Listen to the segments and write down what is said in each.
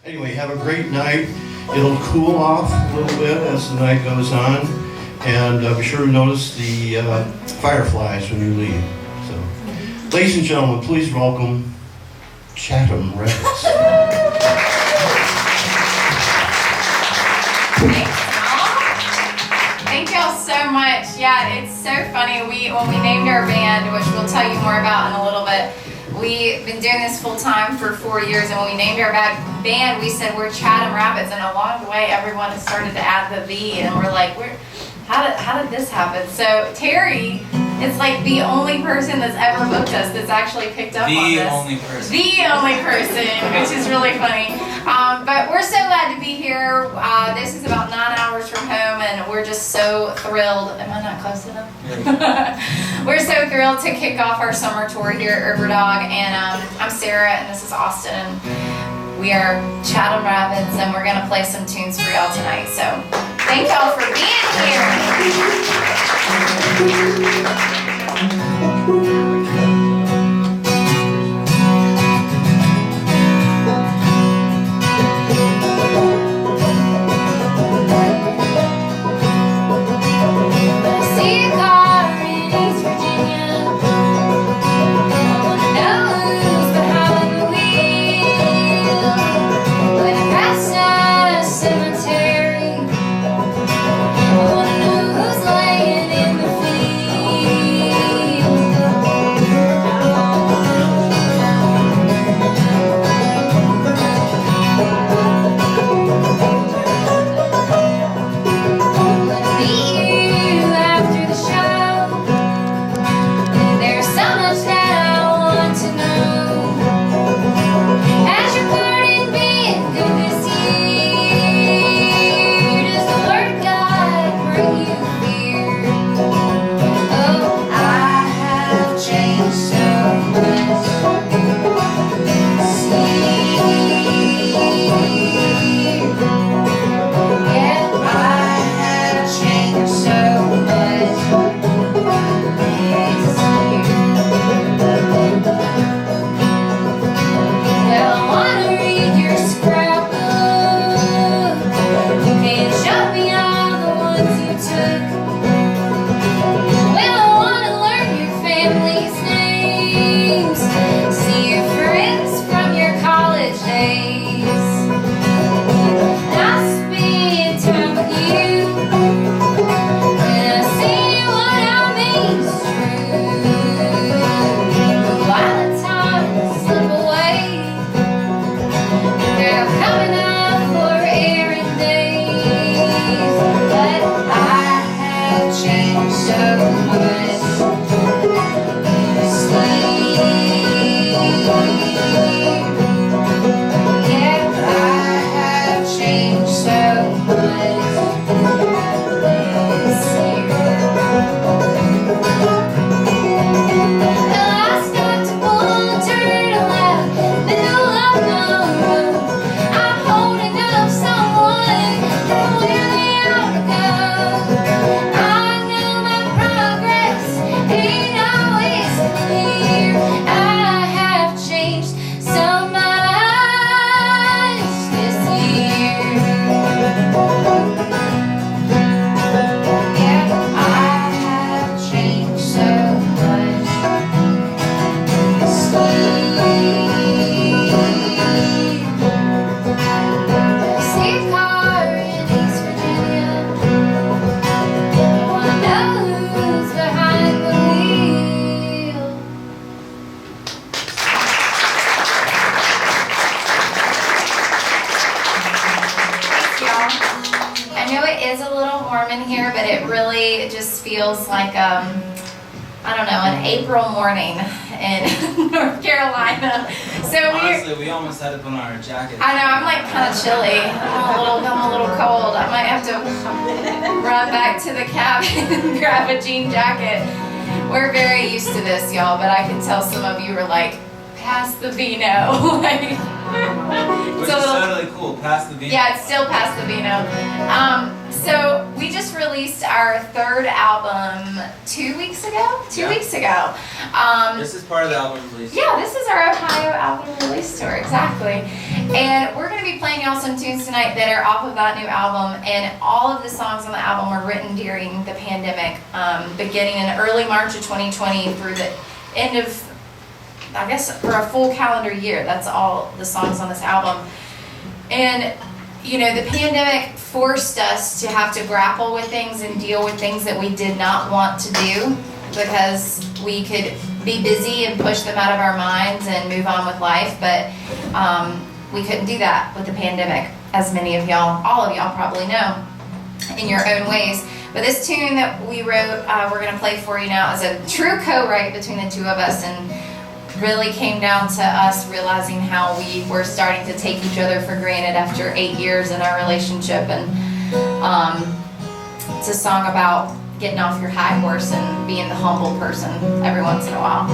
Anyway, have a great night. It'll cool off a little bit as the night goes on. And be sure to notice the fireflies when you leave. So, ladies and gentlemen, please welcome Chatham Rabbits. Thank y'all so much. Yeah, it's so funny. When we named our band, which we'll tell you more about in a little bit, we've been doing this full time for 4 years, and when we named our band, we said we're Chatham Rabbits, and along the way, everyone has started to add the V, and we're like, how did this happen? So Terry is like the only person that's ever booked us that's actually picked up on this. The only person, which is really funny. But we're so glad to be here. This is about 9 hours from home, and we're just so thrilled. Am I not close enough? We're so thrilled to kick off our summer tour here at Riverdog. And I'm Sarah, and this is Austin. And we are Chatham Rabbits, and we're gonna play some tunes for y'all tonight. So thank y'all for being here. Feels like I don't know, an April morning in North Carolina. So honestly, we almost had to put on our jacket. I know, I'm like kind of chilly. I'm a little cold. I might have to run back to the cabin and grab a jean jacket. We're very used to this, y'all, but I can tell some of you are like, pass the vino. Which is totally cool, pass the vino. Yeah, it's still past the vino. So we just released our third album 2 weeks ago. Two Yeah. weeks ago. This is part of the album release. Yeah, this is our Ohio album release tour, exactly. And we're going to be playing y'all some tunes tonight that are off of that new album. And all of the songs on the album were written during the pandemic, beginning in early March of 2020 through the end of, I guess, for a full calendar year. That's all the songs on this album. And, you know, the pandemic forced us to have to grapple with things and deal with things that we did not want to do, because we could be busy and push them out of our minds and move on with life, but we couldn't do that with the pandemic, as many of y'all, all of y'all probably know, in your own ways. But this tune that we wrote, we're going to play for you now, is a true co-write between the two of us, and really came down to us realizing how we were starting to take each other for granted after 8 years in our relationship. And it's a song about getting off your high horse and being the humble person every once in a while.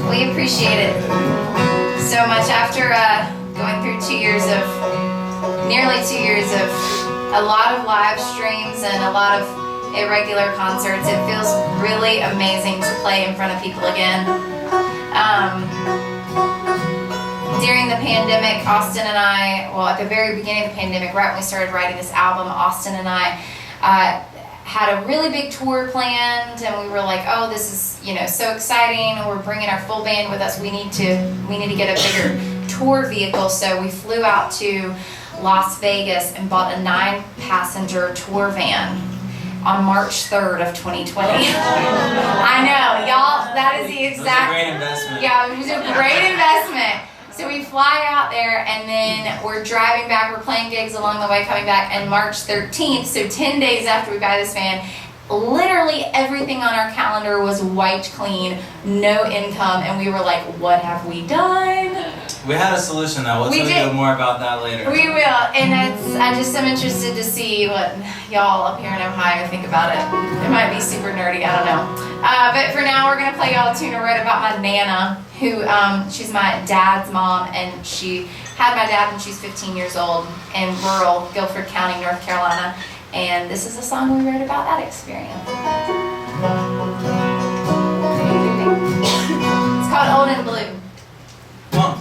We appreciate it so much. After going through nearly 2 years of a lot of live streams and a lot of at regular concerts. It feels really amazing to play in front of people again. During the pandemic, Austin and I, well, at the very beginning of the pandemic, right when we started writing this album, Austin and I had a really big tour planned, and we were like, oh, this is, you know, so exciting. We're bringing our full band with us. We need to get a bigger tour vehicle. So we flew out to Las Vegas and bought a 9-passenger tour van on March 3rd of 2020. I know, y'all, that is the exact. It was a great investment. Yeah, it was a great investment. So we fly out there, and then we're driving back. We're playing gigs along the way, coming back, and March 13th, so 10 days after we buy this van, literally everything on our calendar was wiped clean, no income, and we were like, what have we done? We had a solution though. We'll tell you more about that later. We will, and I just am interested to see what y'all up here in Ohio think about it. It might be super nerdy, I don't know. But for now, we're gonna play y'all a tune I wrote about my Nana, who she's my dad's mom, and she had my dad when she was 15 years old in rural Guilford County, North Carolina. And this is a song we wrote about that experience. It's called Old and Blue. Come on.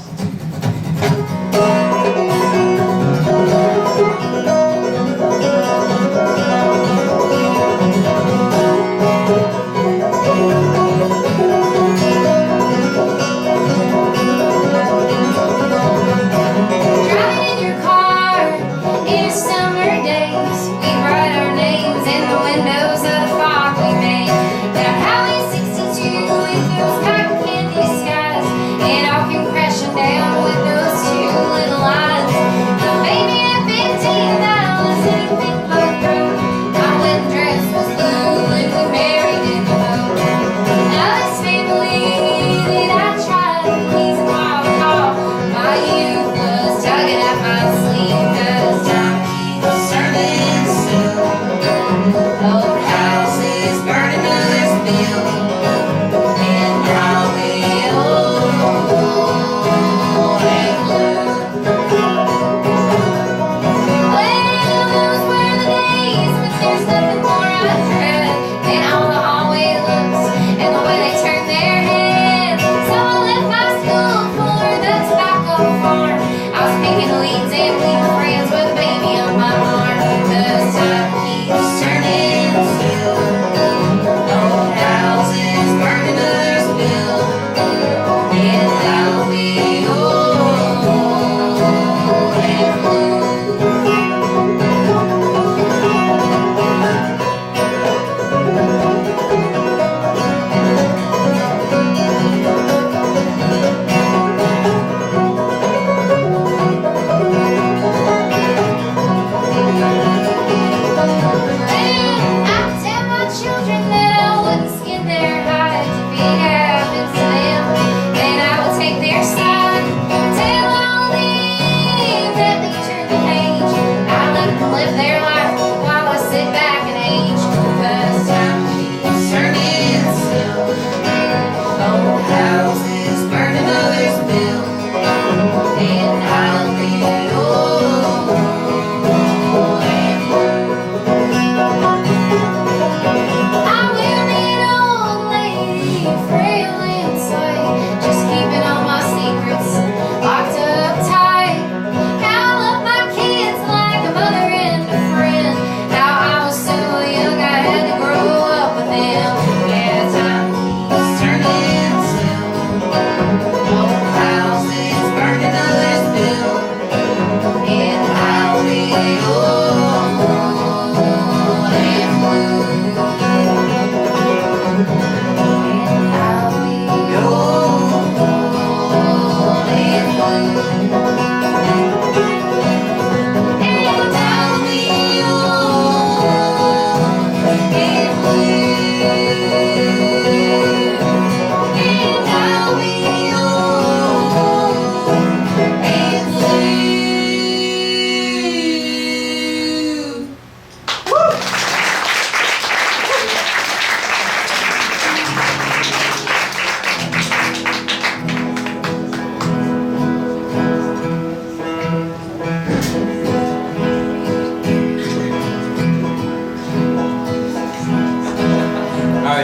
Driving in your car in summer days, we write our names in the windows of the fog we made. Now Highway 62 with those cotton candy skies, and all came crashing down with those two little lines. Now baby at 15, I was in a big black road. My wedding dress was blue and we married in the boat. Now this family that I tried to please and call my youth was tugging at my sleeve, 'cause time keeps turning still. Old houses burning, others built, and now we old and blue. Well, those were the days when there's nothing more I dread than all the hallway looks and the way they turn their heads. So I left my school for the tobacco farm. I was picking weeds and we were friends with a baby on my arm. 'Cause time keeps turning still. Old houses burning, others built, and now we old and blue. I tell my children that I wouldn't skin their hides if it happened to them. Then I would take their side, tell all them that they turn the page. I let them live their life while I sit back and age. 'Cause time keeps turning still. Old houses burning, others built, and I'll be old and blue. I will be an old lady, frail inside, just keeping all my secrets locked up tight. I love my kids like a mother and a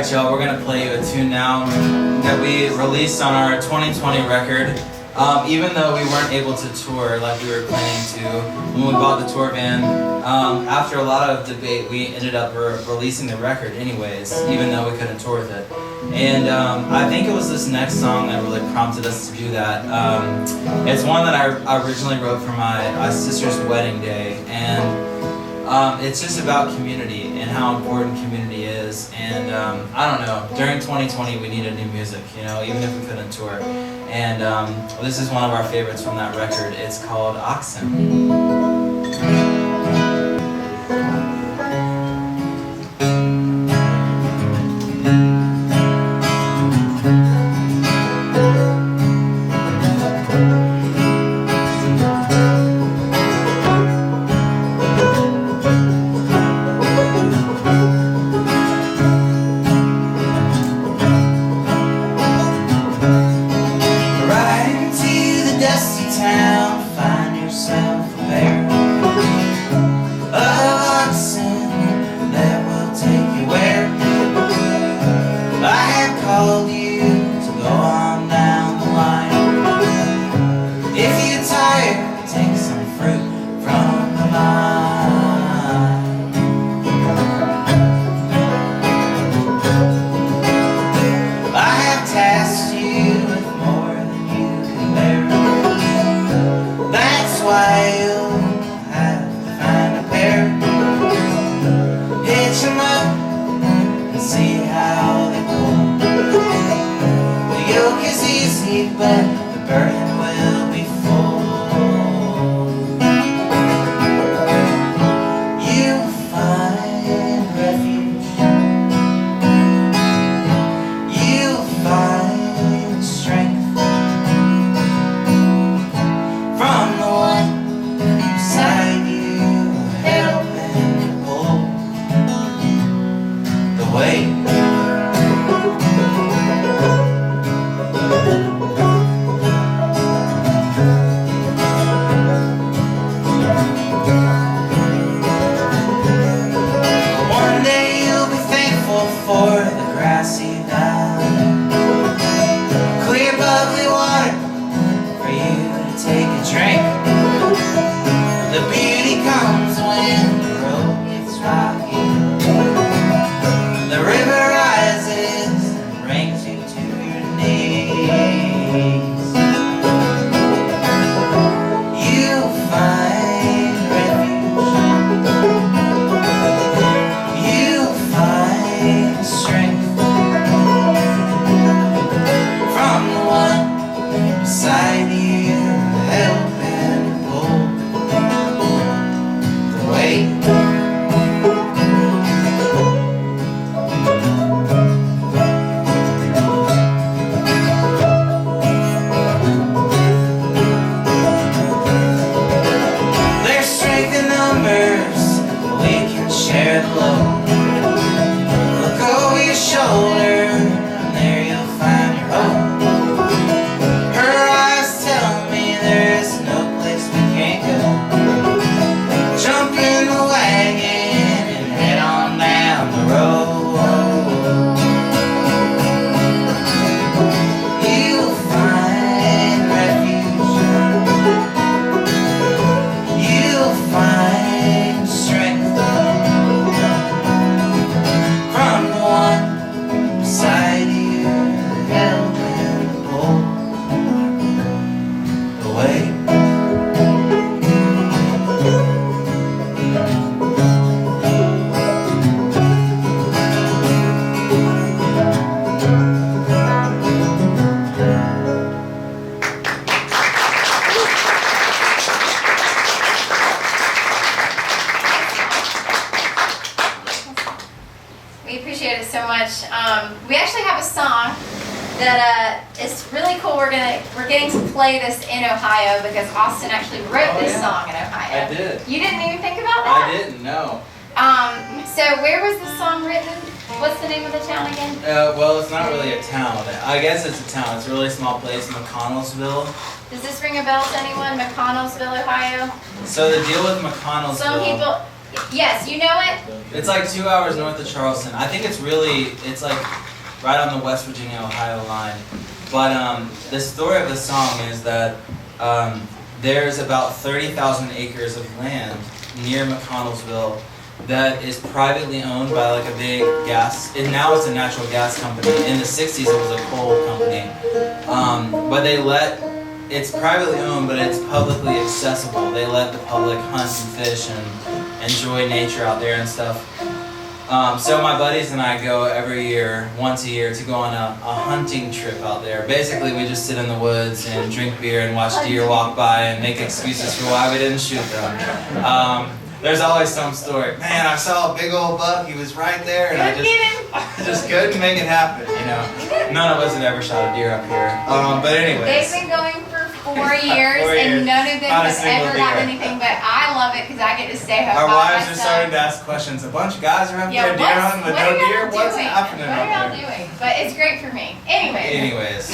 Alright y'all, we're gonna play you a tune now that we released on our 2020 record. Even though we weren't able to tour like we were planning to when we bought the tour van, after a lot of debate we ended up releasing the record anyways, even though we couldn't tour with it. And I think it was this next song that really prompted us to do that. It's one that I originally wrote for my sister's wedding day, and it's just about community and how important community is. And I don't know, during 2020 we needed new music, you know, even if we couldn't tour. And this is one of our favorites from that record. It's called Oxen. We actually have a song that is really cool. We're getting to play this in Ohio because Austin actually wrote this song in Ohio. I did. You didn't even think about that? I didn't, no. So where was the song written? What's the name of the town again? Well, it's not really a town. I guess it's a town. It's a really small place, McConnellsville. Does this ring a bell to anyone? McConnellsville, Ohio? So the deal with McConnellsville... Some people... Yes, you know it? It's like 2 hours north of Charleston. I think it's like right on the West Virginia-Ohio line. But the story of the song is that there's about 30,000 acres of land near McConnellsville that is privately owned by like a big gas, and now it's a natural gas company. In the 60s it was a coal company. But it's privately owned, but it's publicly accessible. They let the public hunt and fish and enjoy nature out there and stuff. So my buddies and I go every year, once a year, to go on a hunting trip out there. Basically, we just sit in the woods and drink beer and watch deer walk by and make excuses for why we didn't shoot them. There's always some story. Man, I saw a big old buck. He was right there, and I just couldn't make it happen. You know, none of us had ever shot a deer up here. But anyways, They've been going for 4 years, and none of them have ever gotten anything. But I love it because I get to stay home. Our by wives are myself. starting to ask questions. A bunch of guys are up there deer hunting with no deer. What's happening What are up y'all there? doing? But it's great for me. Anyways,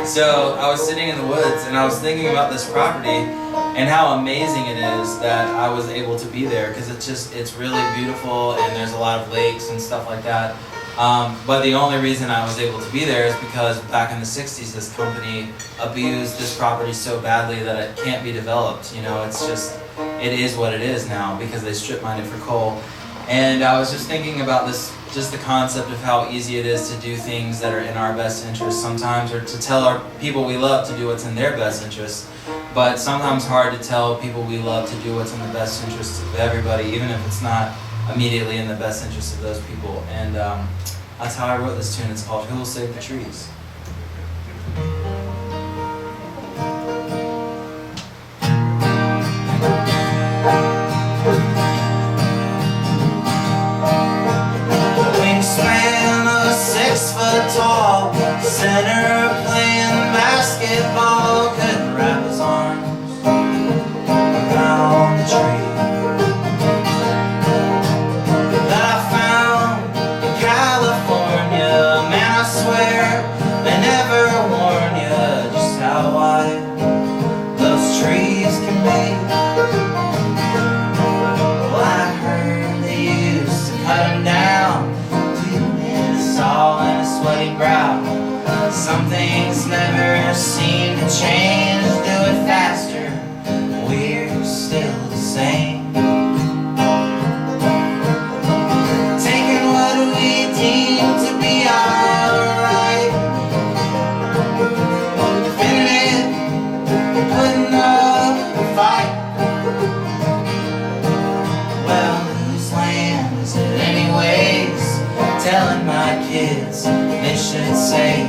so I was sitting in the woods and I was thinking about this property and how amazing it is that I was able to be there, because it's really beautiful and there's a lot of lakes and stuff like that. But the only reason I was able to be there is because back in the 60s this company abused this property so badly that it can't be developed. You know, it is what it is now because they strip mined it for coal. And I was just thinking about this, just the concept of how easy it is to do things that are in our best interest sometimes, or to tell our people we love to do what's in their best interest. But sometimes hard to tell people we love to do what's in the best interest of everybody, even if it's not immediately in the best interest of those people. And that's how I wrote this tune. It's called Who Will Save the Trees? Wingspan of 6 foot tall, center playing basketball, couldn't wrap his arms around the tree that I found in California. Man, I swear they never warn you just how wide those trees can be. Well, I heard they used to cut them down, leaving a saw and a sweaty brow. Some things never seem to change, do it faster, we're still the same. Taking what we deem to be alright, defending it, putting up a fight. Well, whose land is it anyways? Telling my kids they should save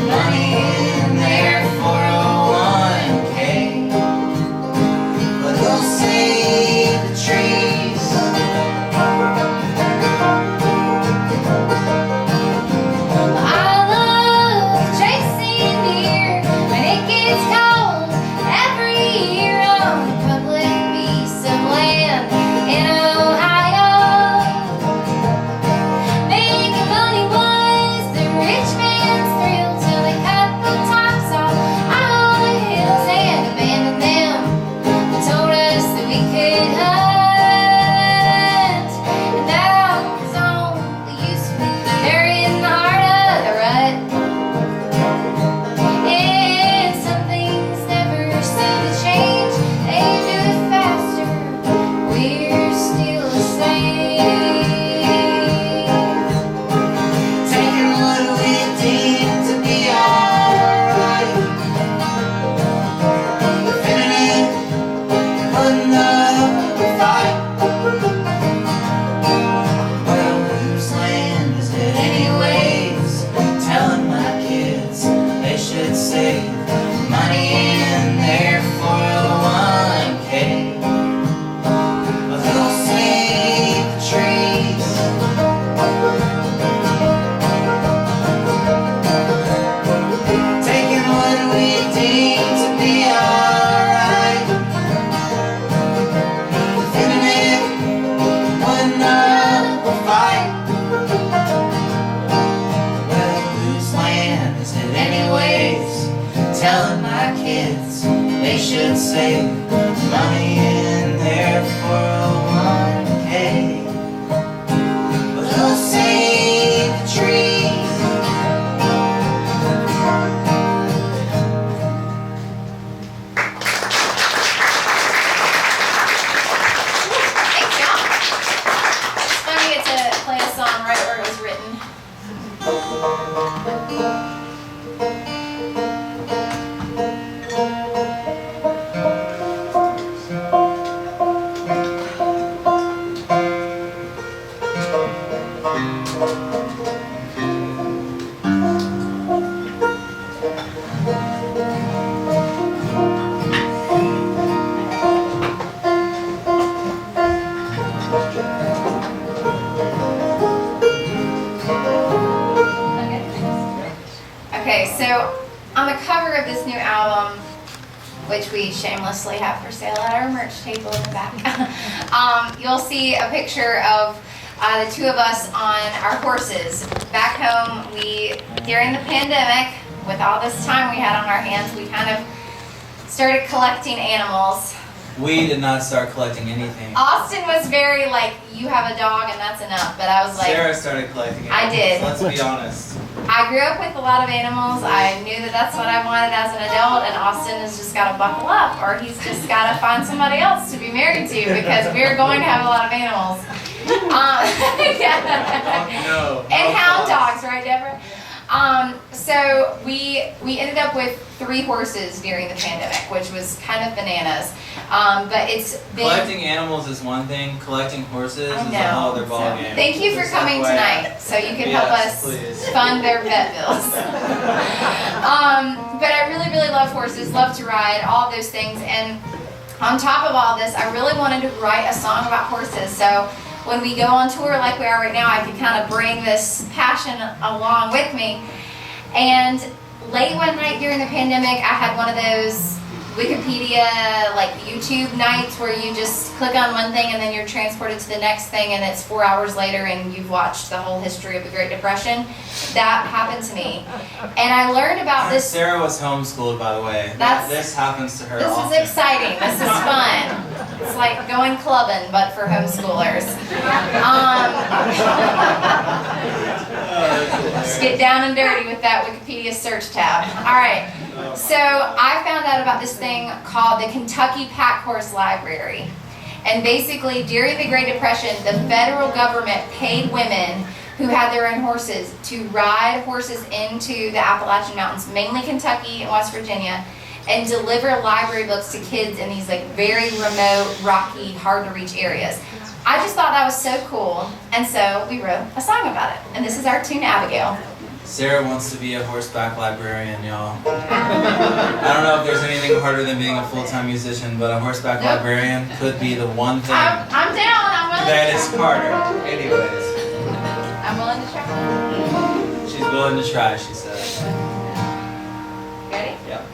money in their 401k. But who'll save the trees? I love chasing deer when it gets cold every year on a public piece of land in Ohio. Making money was the rich man's thrill till they cut the tops off all the hills and abandoned them. They told us that we could hunt, and that was only useful there in the heart of the rut. And some things never seem to change, they do it faster, we're still the same. Taking what we deem to be alright, defending it, putting up a fight. Well, whose land is it anyways? Telling my kids they should save money in their 401k. But who'll save the trees? Taking what we deem to be alright, defending it, putting up a fight. Well, whose land is it anyways? Telling my kids they should save money in their 401k. of this new album, which we shamelessly have for sale at our merch table in the back, you'll see a picture of the two of us on our horses. Back home, during the pandemic, with all this time we had on our hands, we kind of started collecting animals. We did not start collecting anything. Austin was very like, you have a dog and that's enough. But I was like, Sarah started collecting animals. I did. Let's be honest. I grew up with a lot of animals. I knew that that's what I wanted as an adult, and Austin has just got to buckle up, or he's just got to find somebody else to be married to, because we're going to have a lot of animals. No. And hound dogs, right, Deborah? So we ended up with 3 horses during the pandemic, which was kind of bananas. But it's been... Collecting animals is one thing. Collecting horses is a whole other ballgame. Thank you for coming tonight, so you can help us fund their vet bills. But I really, really love horses, love to ride, all of those things. And on top of all this, I really wanted to write a song about horses. So when we go on tour like we are right now, I could kind of bring this passion along with me. And late one night during the pandemic, I had one of those Wikipedia, like YouTube nights where you just click on one thing and then you're transported to the next thing, and it's 4 hours later and you've watched the whole history of the Great Depression. That happened to me. And I learned about this. Sarah was homeschooled, by the way. This happens to her This often. is exciting. This is fun. It's like going clubbing, but for homeschoolers. Just get down and dirty with that Wikipedia search tab. All right. So I found out about this thing called the Kentucky Pack Horse Library. And basically, during the Great Depression, the federal government paid women who had their own horses to ride horses into the Appalachian Mountains, mainly Kentucky and West Virginia, and deliver library books to kids in these like very remote, rocky, hard to reach areas. I just thought that was so cool, and so we wrote a song about it. And this is our tune, Abigail. Sarah wants to be a horseback librarian, y'all. I don't know if there's anything harder than being a full-time musician, but a horseback librarian could be the one thing I'm down. I'm willing that to is try. harder. Anyways, I'm willing to try. she's willing to try, she said. Ready? Yep.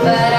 But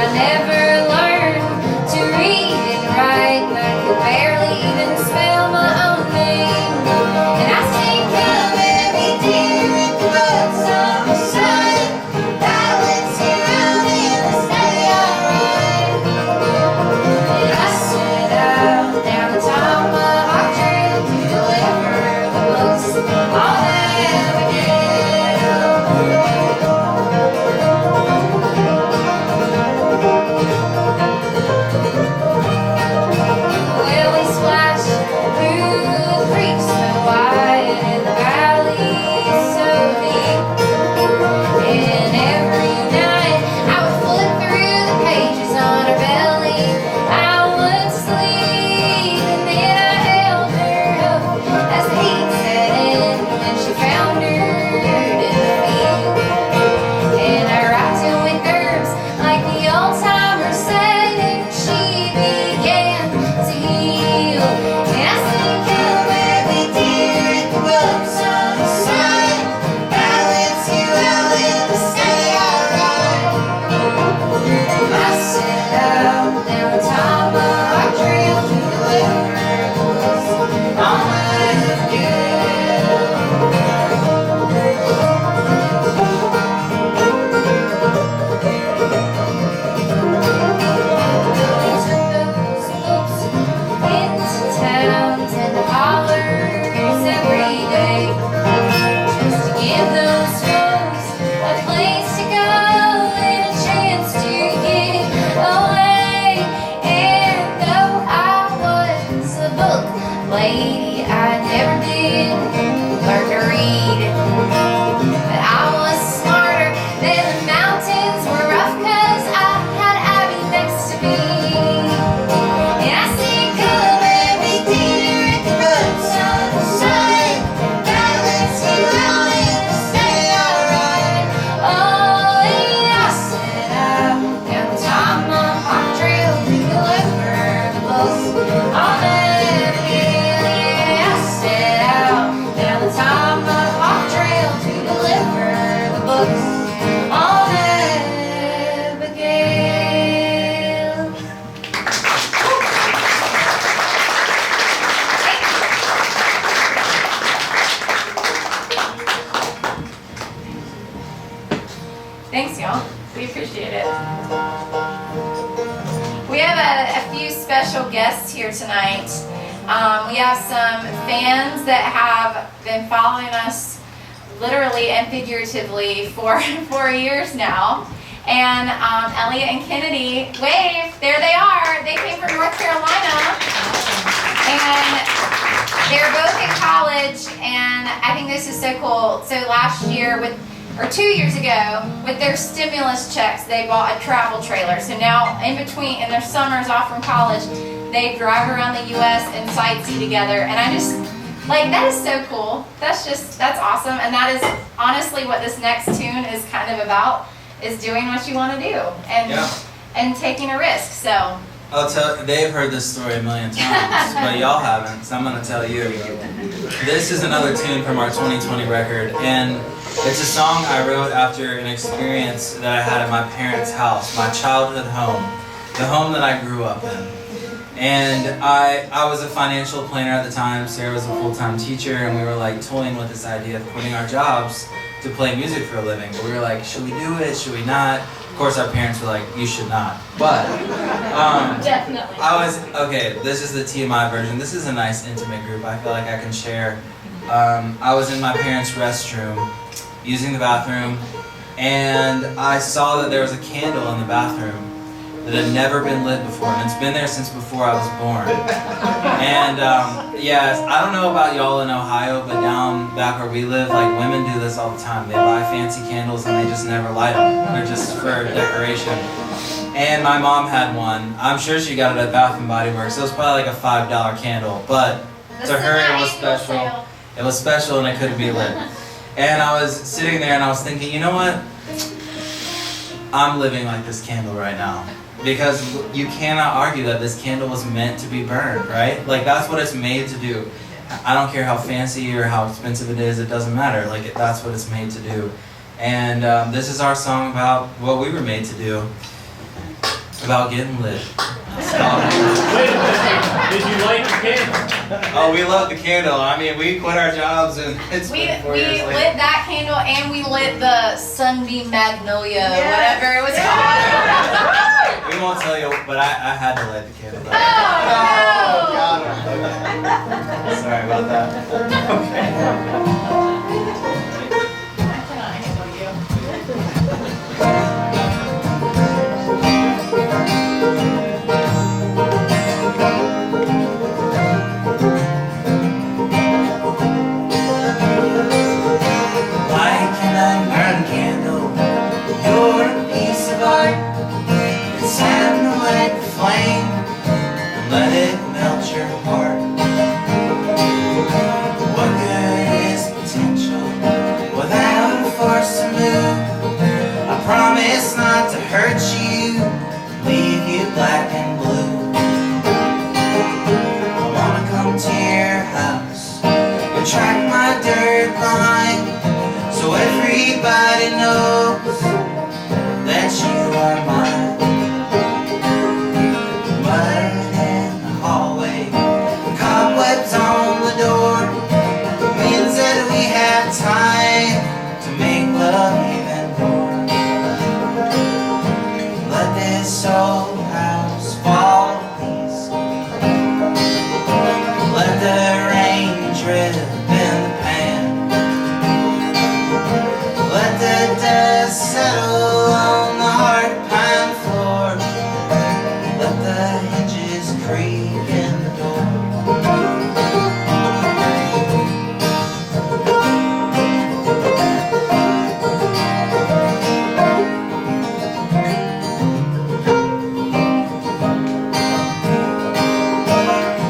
Thanks, y'all. We appreciate it. We have a few special guests here tonight. We have some fans that have been following us literally and figuratively for 4 years now. And Elliot and Kennedy, wave, there they are. They came from North Carolina. And they're both in college, and I think this is so cool. So last year, or 2 years ago, with their stimulus checks, they bought a travel trailer. So now, in their summers off from college, they drive around the U.S. and sightsee together. And I just, that is so cool. That's awesome. And that is honestly what this next tune is kind of about, is doing what you want to do and taking a risk. So. They've heard this story a million times, but y'all haven't, so I'm going to tell you. This is another tune from our 2020 record, and it's a song I wrote after an experience that I had at my parents' house, my childhood home, the home that I grew up in. And I was a financial planner at the time. Sarah was a full-time teacher, and we were toying with this idea of quitting our jobs to play music for a living. But we were like, should we do it? Should we not? Of course, our parents were like, you should not. But Definitely. this is the TMI version. This is a nice intimate group. I feel like I can share. I was in my parents' restroom, using the bathroom, and I saw that there was a candle in the bathroom that had never been lit before, and it's been there since before I was born. And I don't know about y'all in Ohio, but down back where we live, women do this all the time. They buy fancy candles and they just never light them. They're just for decoration. And my mom had one. I'm sure she got it at Bath and Body Works. So it was probably a $5 candle, but to her it was special. It was special and it couldn't be lit. And I was sitting there and I was thinking, you know what? I'm living like this candle right now. Because you cannot argue that this candle was meant to be burned, right? That's what it's made to do. I don't care how fancy or how expensive it is, it doesn't matter. That's what it's made to do. And this is our song about what we were made to do. About getting lit. Wait a minute, did you light the candle? Oh, we love the candle. I mean, we quit our jobs and it's We been 4 years later. lit that candle, and we lit the Sunbeam Magnolia, whatever it was called. We won't tell you, but I had to light the candle. Oh, no! Sorry about that. Okay. I cannot handle you. Like an unburned candle, you're a piece of art. It's time to light the flame and let it melt your heart. What good is potential without a force to move? I promise not to hurt you, leave you black and blue. I wanna come to your house and track my dirt line, so everybody knows that you are mine. Mud in the hallway, cobwebs on the door, means that we have time to make love even more. Let this old house fall to pieces. Let the rain drip in the pan. Let the dust settle on the hard pine floor. Let the hinges creak in the door.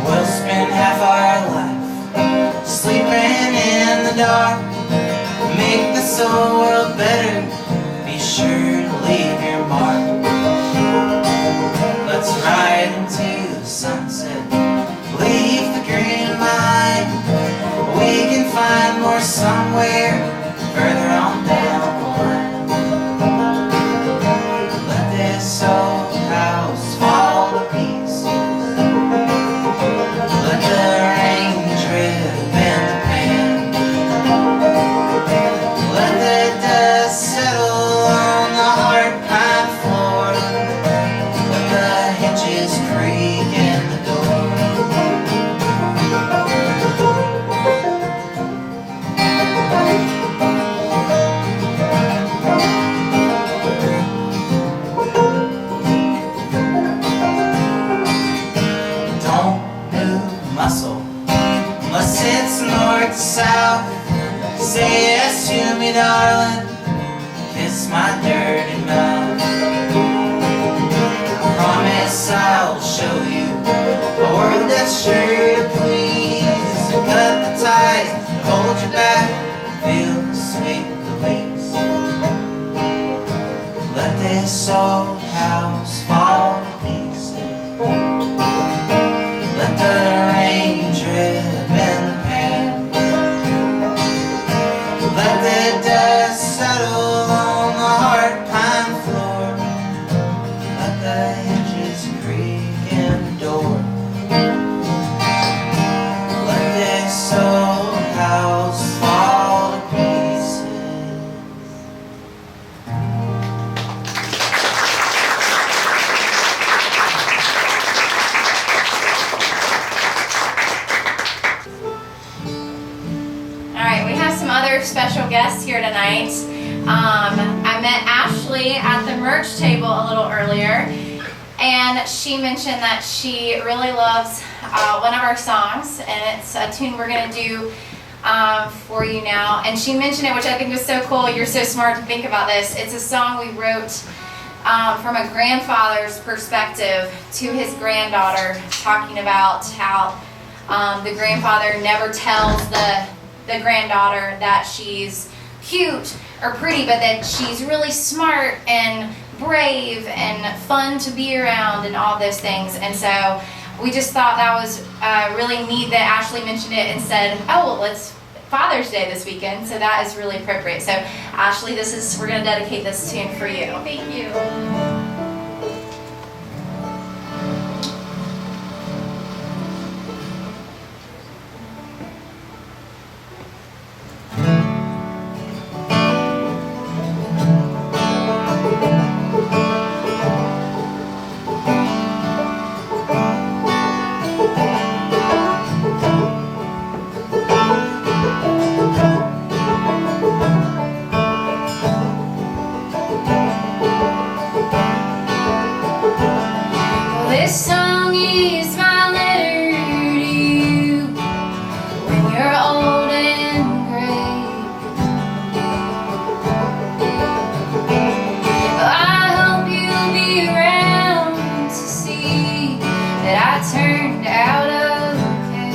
We'll spend half our life sleeping in the dark. Make this whole world better. Be sure to leave your mark. Let's ride into the sunset. Leave the green line. We can find more somewhere further on down the line. Let this old house fall to pieces. Let the rain drip in the pan. Let the dust settle on the Say yes to me, darling, kiss my dirty mouth. I promise I'll show you a world that's sure to please. Cut the ties, hold you back, feel the sweet release. Let this old house fall to pieces. Let the rain drip in the pan. Let the dust settle on the hard pine floor. Let the hinges creak in the door. Let this old house fall to pieces. All right, we have some other special guests here tonight. I met Ashley at the merch table a little earlier, and she mentioned that she really loves one of our songs, and it's a tune we're going to do for you now. And she mentioned it, which I think was so cool. You're so smart to think about this. It's a song we wrote from a grandfather's perspective to his granddaughter, talking about how the grandfather never tells the granddaughter that she's cute or pretty, but that she's really smart and brave and fun to be around and all those things. And so we just thought that was really neat that Ashley mentioned it and said, oh, well, it's Father's Day this weekend, so that is really appropriate. So Ashley, we're going to dedicate this tune for you. Thank you. This song is my letter to you when you're old and gray. I hope you'll be around to see that I turned out okay.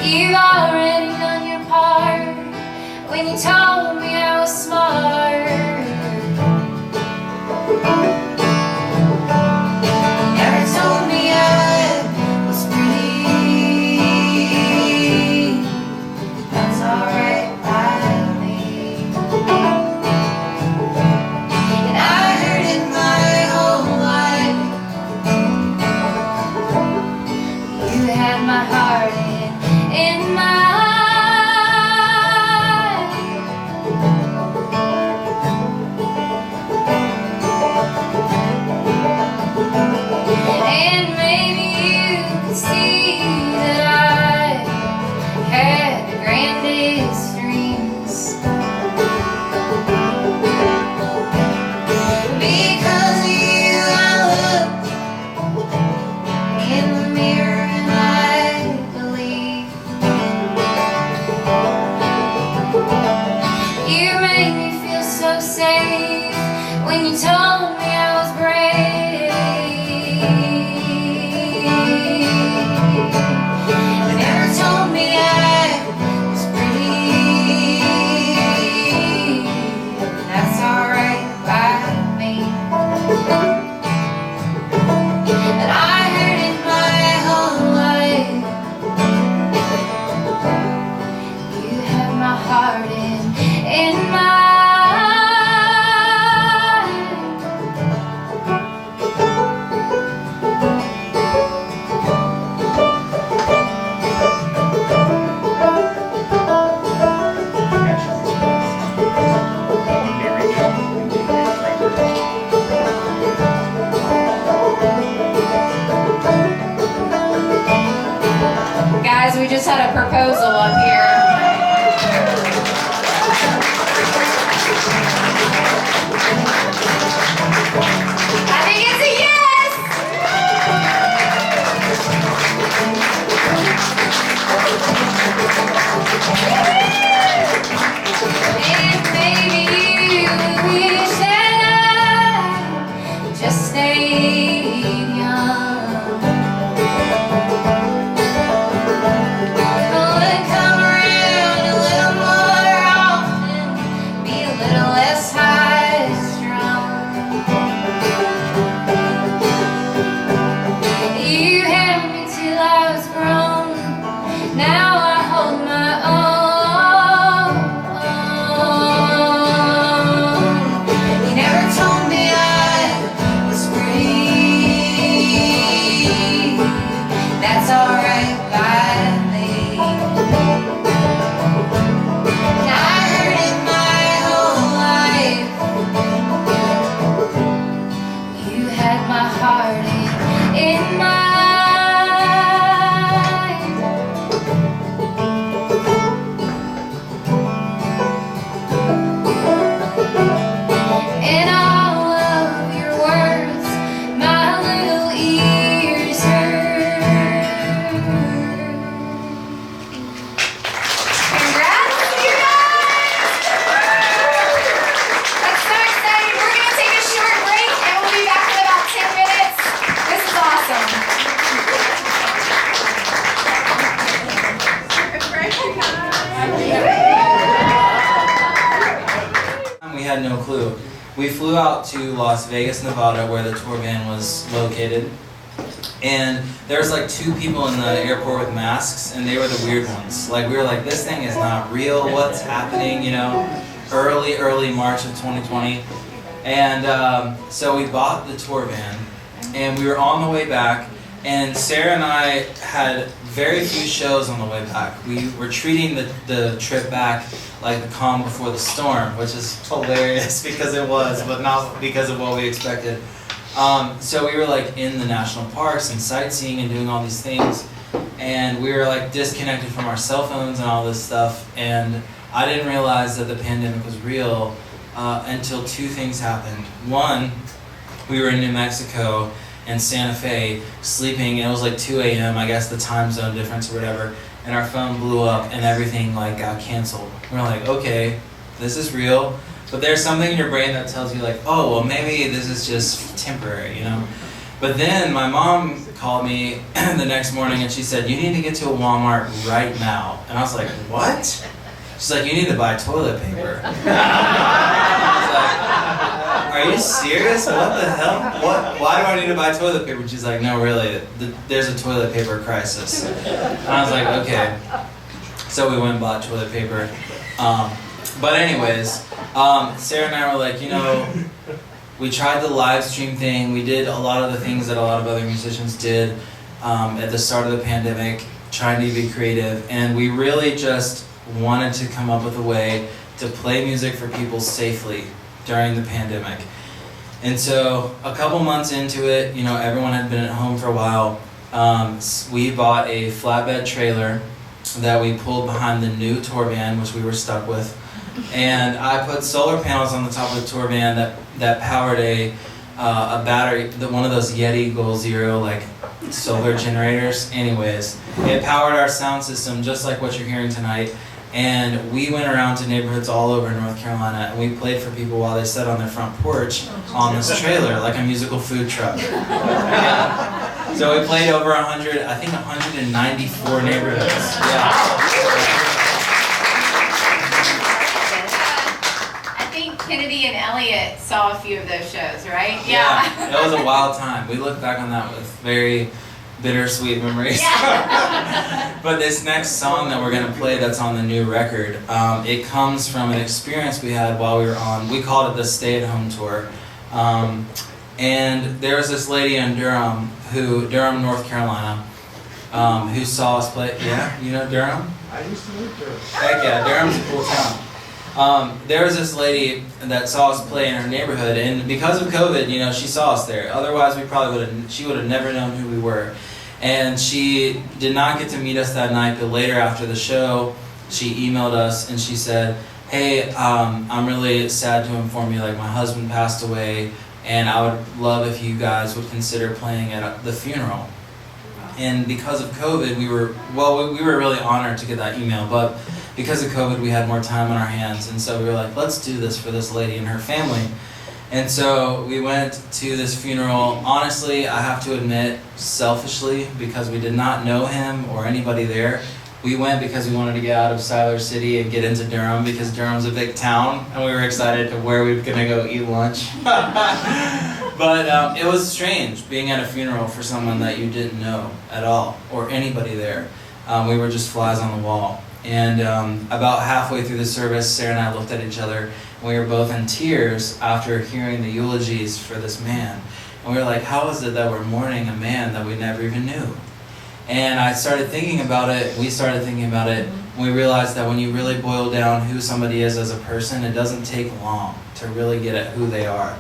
You've already done your part when you told me I was smart. When you told me I was brave, you never told me I was pretty. That's alright by me. And I heard it my whole life. You have my heart in my. Guys, we just had a proposal up here. I think it's a yes! had no clue. We flew out to Las Vegas, Nevada, where the tour van was located. And there was like 2 people in the airport with masks, and they were the weird ones. Like, we were like, this thing is not real, what's happening, you know? Early March of 2020. And so we bought the tour van, and we were on the way back, and Sarah and I had very few shows on the way back. We were treating the trip back like the calm before the storm, which is hilarious because it was, but not because of what we expected. So we were like in the national parks and sightseeing and doing all these things, and we were like disconnected from our cell phones and all this stuff, and I didn't realize that the pandemic was real until 2 things happened. One, we were in New Mexico and Santa Fe sleeping, and it was like 2 a.m., I guess the time zone difference or whatever, and our phone blew up and everything like got canceled. We're like, okay, this is real, but there's something in your brain that tells you like, oh, well maybe this is just temporary, you know? But then my mom called me the next morning and she said, you need to get to a Walmart right now. And I was like, what? She's like, you need to buy toilet paper. I was like, are you serious? What the hell? Why do I need to buy toilet paper? And she's like, no, really, there's a toilet paper crisis. And I was like, okay. So we went and bought toilet paper. But anyways, Sarah and I were like, you know, we tried the live stream thing. We did a lot of the things that a lot of other musicians did at the start of the pandemic, trying to be creative. And we really just wanted to come up with a way to play music for people safely during the pandemic. And so a couple months into it, you know, everyone had been at home for a while. We bought a flatbed trailer that we pulled behind the new tour van, which we were stuck with. And I put solar panels on the top of the tour van that powered a battery, one of those Yeti Goal Zero like solar generators. Anyways, it powered our sound system just like what you're hearing tonight. And we went around to neighborhoods all over North Carolina, and we played for people while they sat on their front porch on this trailer, like a musical food truck. Yeah. So we played over 194 neighborhoods. Yeah. I think Kennedy and Elliot saw a few of those shows, right? Yeah. It was a wild time. We look back on that with very bittersweet memories. Yeah. But this next song that we're going to play that's on the new record, it comes from an experience we had while we were on, we called it the stay-at-home tour. And there was this lady in Durham, North Carolina, who saw us play. Yeah, you know Durham? I used to live there. Heck yeah, Durham's a cool town. There was this lady that saw us play in her neighborhood, and because of COVID, you know, she saw us there. Otherwise, she would have never known who we were. And she did not get to meet us that night, but later after the show, she emailed us and she said, hey, I'm really sad to inform you, like my husband passed away, and I would love if you guys would consider playing at the funeral. And because of COVID, we were really honored to get that email, but because of COVID, we had more time on our hands, and so we were like, let's do this for this lady and her family. And so we went to this funeral, honestly, I have to admit, selfishly, because we did not know him or anybody there. We went because we wanted to get out of Siler City and get into Durham, because Durham's a big town, and we were excited to where we were going to go eat lunch. But it was strange being at a funeral for someone that you didn't know at all, or anybody there. We were just flies on the wall. And about halfway through the service, Sarah and I looked at each other, and we were both in tears after hearing the eulogies for this man. And we were like, how is it that we're mourning a man that we never even knew? And I started thinking about it, we started thinking about it, and we realized that when you really boil down who somebody is as a person, it doesn't take long to really get at who they are.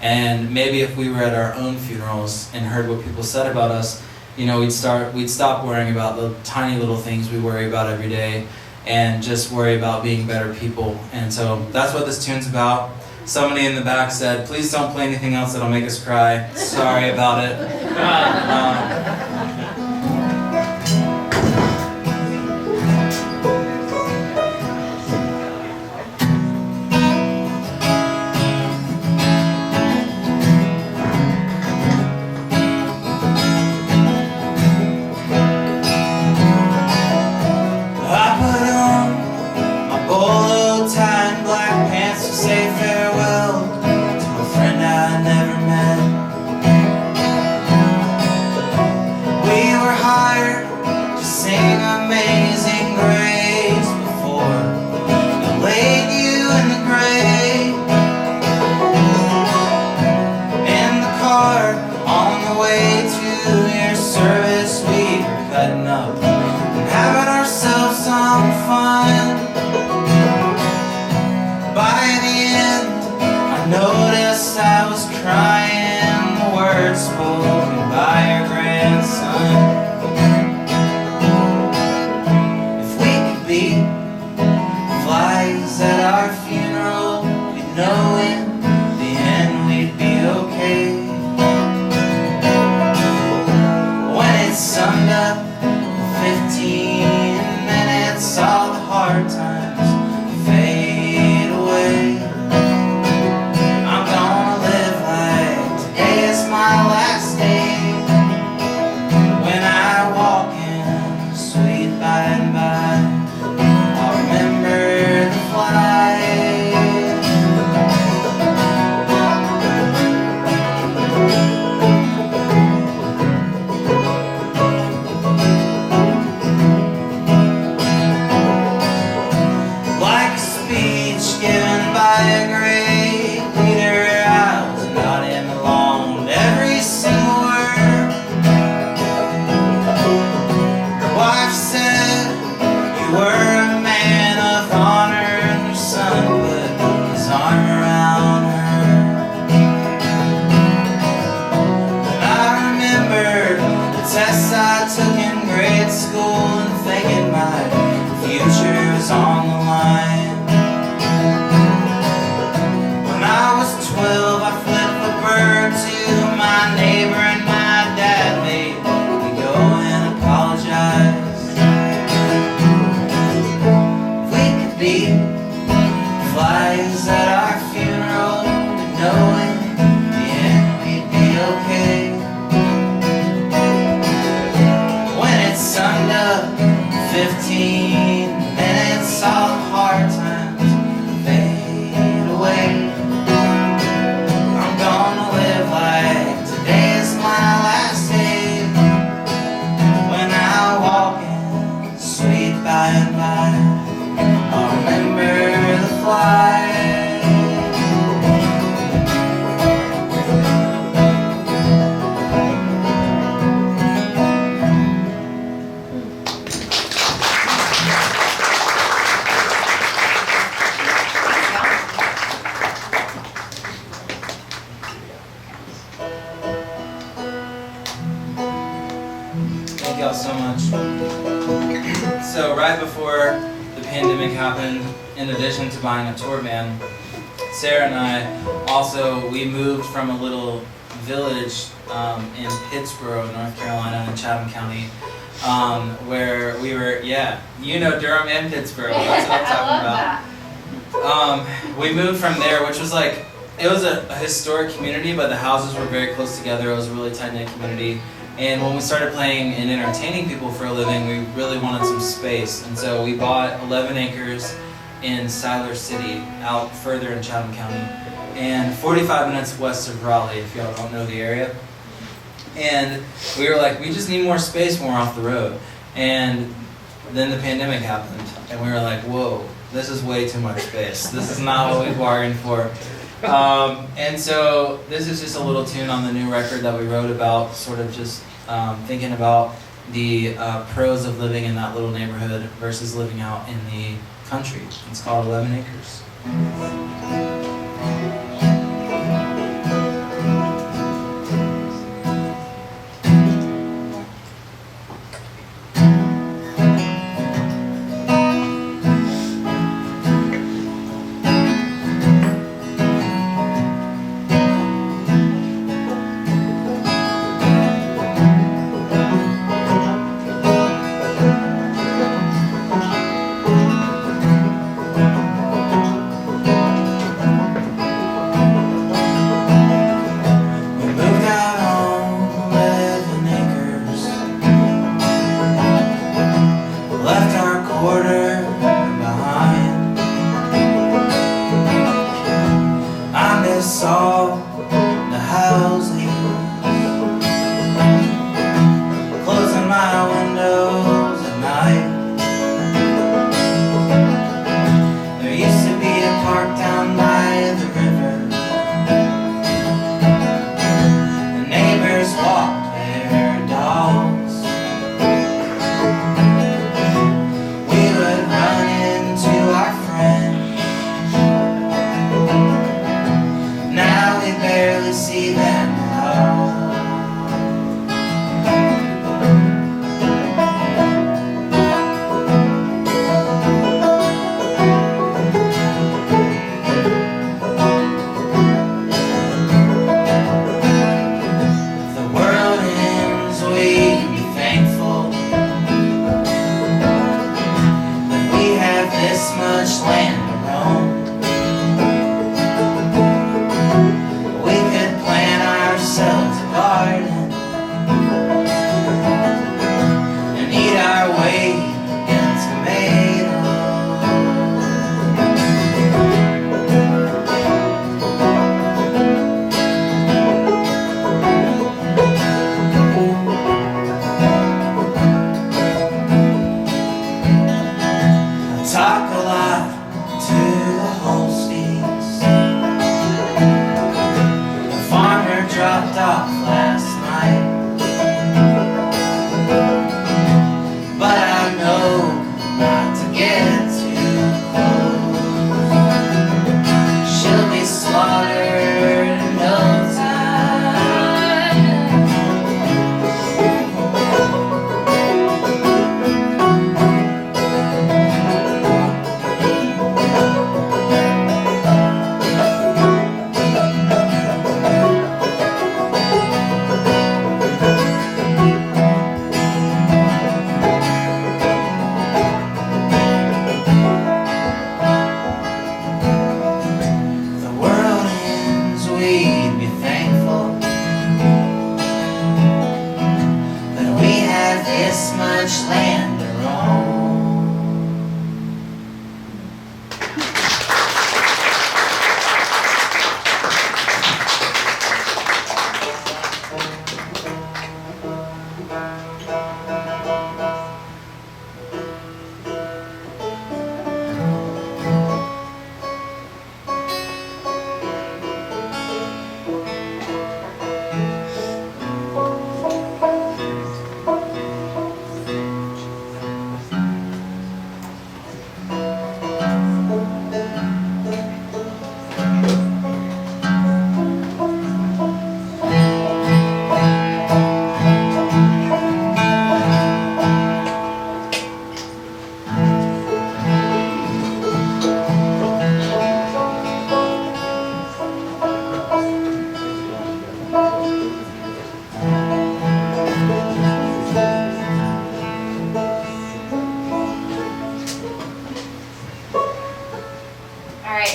And maybe if we were at our own funerals and heard what people said about us, you know, we'd stop worrying about the tiny little things we worry about every day and just worry about being better people. And so that's what this tune's about. Somebody in the back said, please don't play anything else that'll make us cry. Sorry about it. I put on my bolo tie and black pants to say farewell. amazing grace before He laid you in the grave. In the car on the way to your service, we were cutting up and having ourselves some fun. By the end, I noticed I was crying the words spoken by your grandson. If we could be flags at our funeral, we'd know in the end we'd be okay. When it's summed up in 15 minutes, all the hard times fade away. I'm gonna live like today is my last day. When I walk in the sweet by and by, I'll remember the flight. Like a speech given by a great leader, I was nodding along to every single word. Your wife said you were a man of honor, and your son put his arm around her. And I remembered the tests I took in grade school and thinking my future was on the line. When I was 12, I flipped the bird to my neighbor, and my dad made me go and apologize. If we could be flags at our funeral, and knowing in the end we'd be okay. When it's summed up in 15 minutes, all the hard times fade away. I'm gonna live like today is my last day. When I walk in the sweet by and by, I'll remember the flight. Thank y'all so much. So right before the pandemic happened, in addition to buying a tour van, Sarah and I we moved from a little village in Pittsboro, North Carolina, in Chatham County, where we were, Durham and Pittsboro, that's what I'm talking about. We moved from there, which was like, it was a historic community, but the houses were very close together. It was a really tight-knit community. And when we started playing and entertaining people for a living, we really wanted some space. And so we bought 11 acres in Siler City, out further in Chatham County, and 45 minutes west of Raleigh, if y'all don't know the area. And we were like, we just need more space when we're off the road. And then the pandemic happened, and we were like, whoa, this is way too much space. This is not what we bargained for. And so this is just a little tune on the new record that we wrote about, sort of just thinking about the pros of living in that little neighborhood versus living out in the country. It's called 11 Acres. much land to roam. We could plant ourselves a garden and eat our weight in tomatoes. Talk a lot to the Holsteins. The farmer dropped off last night, but I know not to get too close. She'll be slaughtered in no we'd be thankful that we have this much land to roam.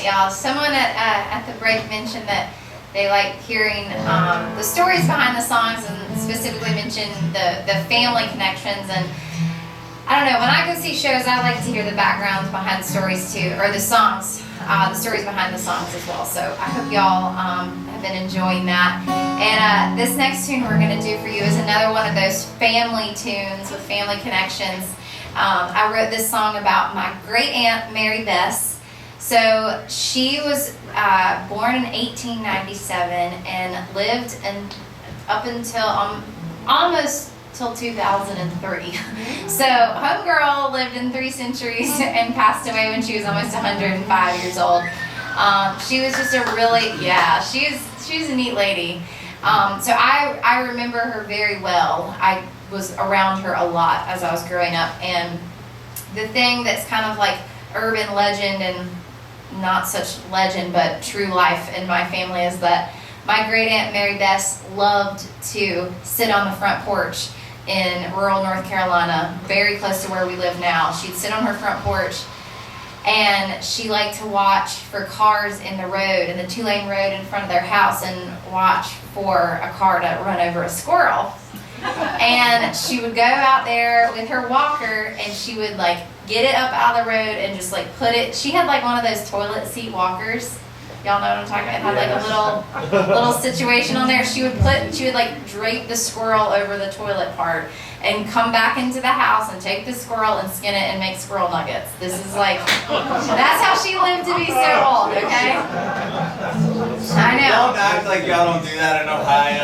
Y'all, someone at the break mentioned that they like hearing the stories behind the songs, and specifically mentioned the family connections. And I don't know, when I go see shows, I like to hear the backgrounds behind the stories too, or the songs, the stories behind the songs as well. So I hope y'all have been enjoying that. And this next tune we're going to do for you is another one of those family tunes with family connections. I wrote this song about my great aunt Mary Bess. So she was born in 1897 and lived up until almost till 2003. So homegirl lived in 3 centuries and passed away when she was almost 105 years old. She was just a really, she's a neat lady. So I remember her very well. I was around her a lot as I was growing up. And the thing that's kind of like urban legend and not such legend but true life in my family is that my great aunt Mary Bess loved to sit on the front porch in rural North Carolina, very close to where we live now. She'd sit on her front porch and she liked to watch for cars in the road, in the 2-lane road in front of their house, and watch for a car to run over a squirrel. And she would go out there with her walker and she would like get it up out of the road and just like put it, she had like one of those toilet seat walkers. Y'all know what I'm talking about? It had like a little situation on there. She would like drape the squirrel over the toilet part and come back into the house and take the squirrel and skin it and make squirrel nuggets. This is like, that's how she lived to be so old, okay? I know. Don't act like y'all don't do that in Ohio.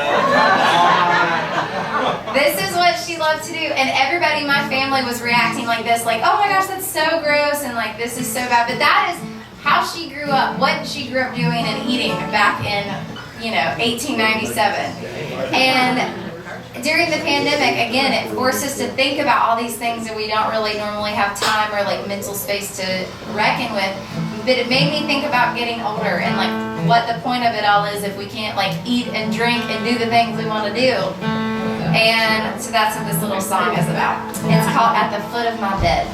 This is what she loved to do, and everybody in my family was reacting like this, like, oh my gosh, that's so gross, and like, this is so bad. But that is how she grew up, what she grew up doing and eating back in, 1897. And during the pandemic, again, it forced us to think about all these things that we don't really normally have time or like mental space to reckon with. But it made me think about getting older and like what the point of it all is if we can't like eat and drink and do the things we want to do. And so that's what this little song is about. It's called At the Foot of My Bed.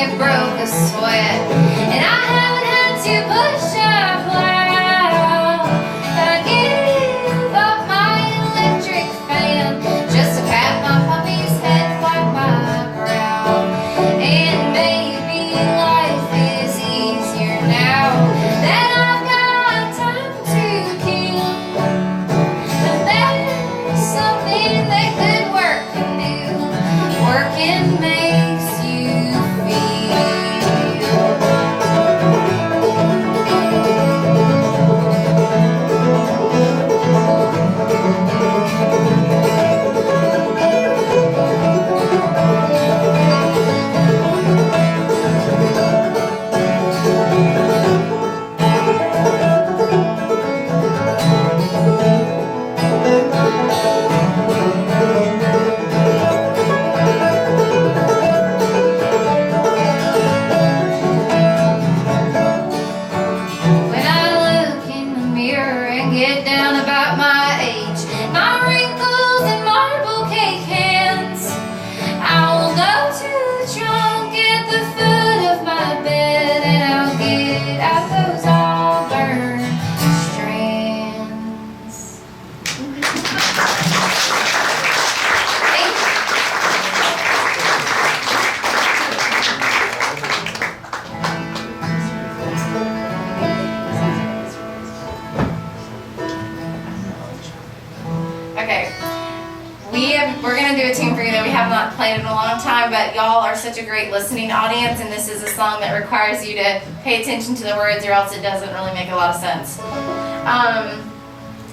it broke a sweat. And I haven't had to push a plow. I give up my electric fan just to pat my puppy's head, wipe my brow. And maybe life is easier now that I've got time to kill. But there's something that good work can do. Working makes you feel. When I look in the mirror and get down about my age, my wrinkles and marble cake hands, I will go to the trunk at the foot of my bed and I'll get out those auburn strands. Thank you. Okay, we're gonna do a tune for you that we have not played in a long time, but y'all are such a great listening audience, and this is a song that requires you to pay attention to the words, or else it doesn't really make a lot of sense.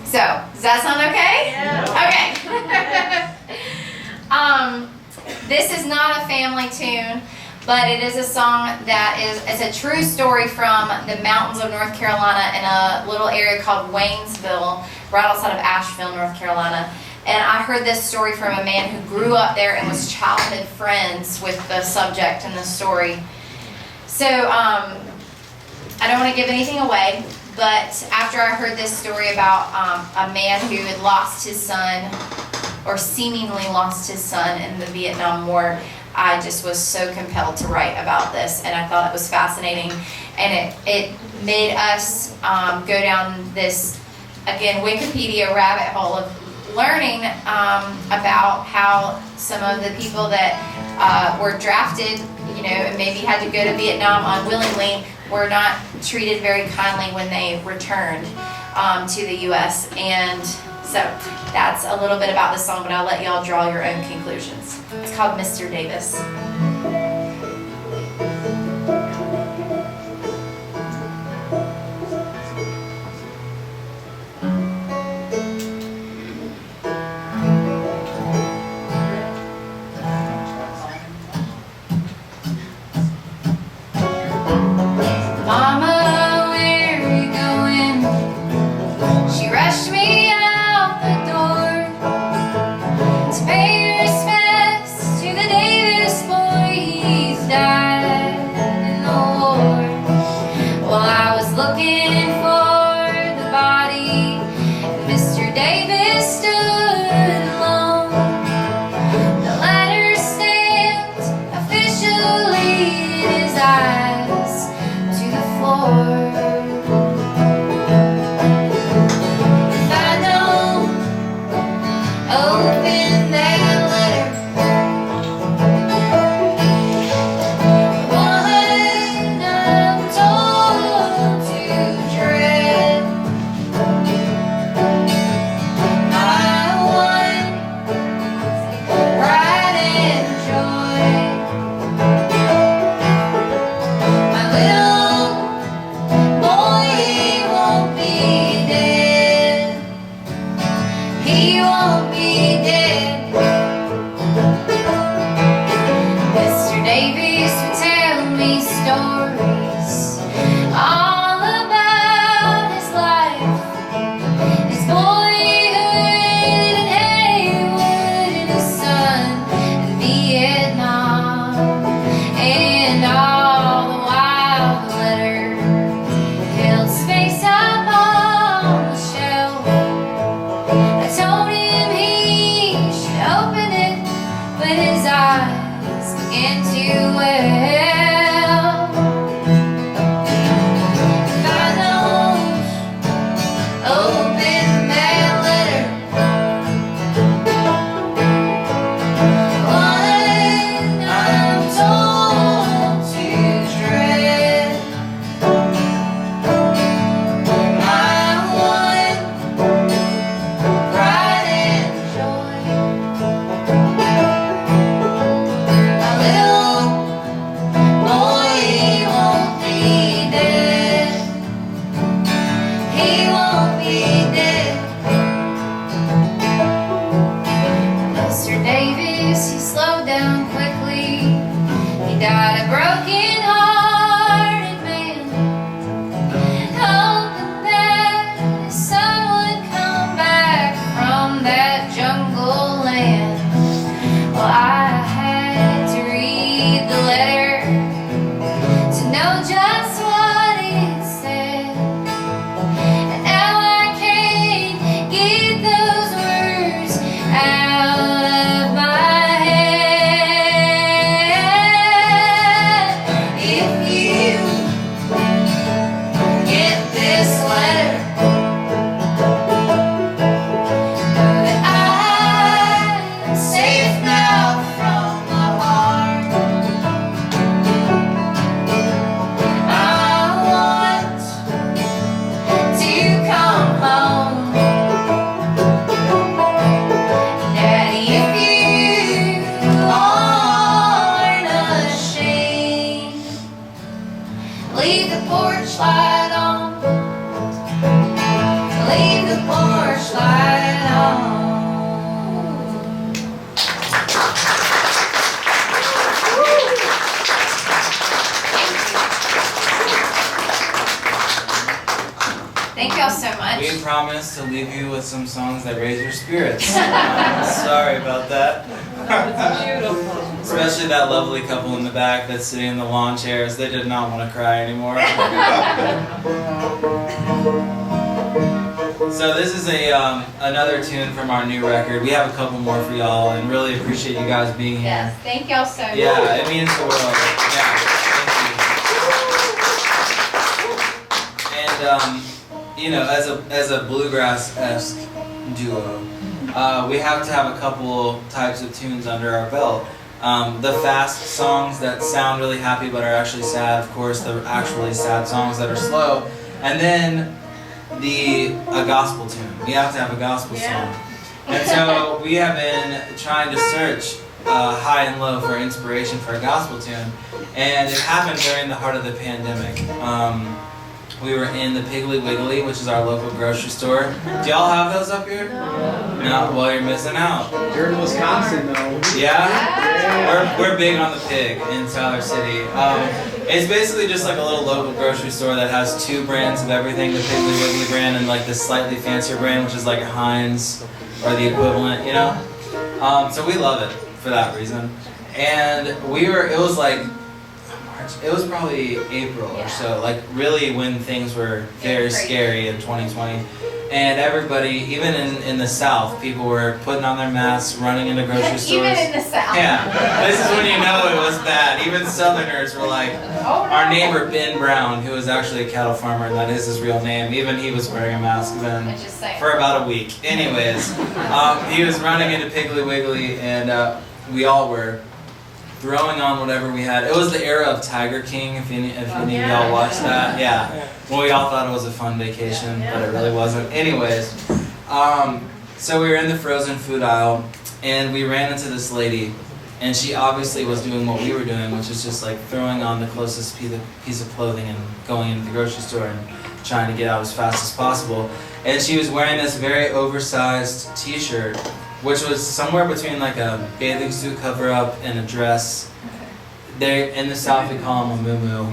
So does that sound okay? Yeah. Okay. This is not a family tune, but it is a song that it's a true story from the mountains of North Carolina in a little area called Waynesville, right outside of Asheville, North Carolina. And I heard this story from a man who grew up there and was childhood friends with the subject in the story. So I don't want to give anything away, but after I heard this story about a man who had lost his son, or seemingly lost his son in the Vietnam War, I just was so compelled to write about this, and I thought it was fascinating. And it made us go down this, again, Wikipedia rabbit hole of learning about how some of the people that were drafted, you know, and maybe had to go to Vietnam unwillingly, were not treated very kindly when they returned to the U.S. And so that's a little bit about this song, but I'll let y'all draw your own conclusions. It's called Mr. Davis. Mama, where are you going? She rushed me out the door to pay respects to the Davis boy. He's died in the war. Well, I was looking for the body, and Mr. Davis stood alone. The letter stamped officially in his eyes to the floor. If I don't open that letter, one I'm told to dread, my one pride and joy, my little boy, he won't be dead. He won't be dead. Mr. Davis would tell me stories all about his life, his boyhood in Haywood, and his son in Vietnam. And all the while the letter held space up on the shelf. I told him he should open it, but his eyes began to well. broken-hearted man, hoping that his son would come back from that jungle land. Well, I had to read the letter to know just what it said, and now I can't get those words out of my head. If you get this letter, know that I'm safe now from the harm. I want to come home. Daddy, if you aren't ashamed, leave the porch light on. Leave the porch light on. Thank y'all so much. We promise to leave you with some songs that raise your spirits. Sorry about that. Especially that lovely couple in the back that's sitting in the lawn chairs. They did not want to cry anymore. So this is another tune from our new record. We have a couple more for y'all, and really appreciate you guys being here. Yes, thank y'all so much. Yeah, it means the world. Yeah, thank you. And you know, as a bluegrass-esque duo, we have to have a couple types of tunes under our belt. The fast songs that sound really happy but are actually sad, of course, the actually sad songs that are slow, and then a gospel tune. We have to have a gospel song. And so we have been trying to search high and low for inspiration for a gospel tune, and it happened during the heart of the pandemic. We were in the Piggly Wiggly, which is our local grocery store. Do y'all have those up here? No? Well, you're missing out. You're in Wisconsin, though. Yeah? We're big on the pig in Tyler City. It's basically just like a little local grocery store that has two brands of everything, the Piggly Wiggly brand and like this slightly fancier brand, which is like Heinz or the equivalent, you know? So we love it for that reason. And it was probably April or so, like really when things were very scary in 2020. And everybody, even in the South, people were putting on their masks, running into grocery stores. Even in the South. Yeah, this is when you know it was bad. Even Southerners were like, our neighbor Ben Brown, who was actually a cattle farmer, and that is his real name, even he was wearing a mask then for about a week. Anyways, he was running into Piggly Wiggly, and we all were throwing on whatever we had. It was the era of Tiger King, if any of y'all watched that. Yeah. Well, we all thought it was a fun vacation, but it really wasn't. Anyways, so we were in the frozen food aisle, and we ran into this lady, and she obviously was doing what we were doing, which is just like throwing on the closest piece of clothing and going into the grocery store and trying to get out as fast as possible. And she was wearing this very oversized t-shirt, which was somewhere between like a bathing suit cover-up and a dress. They in the South we call them a muumuu.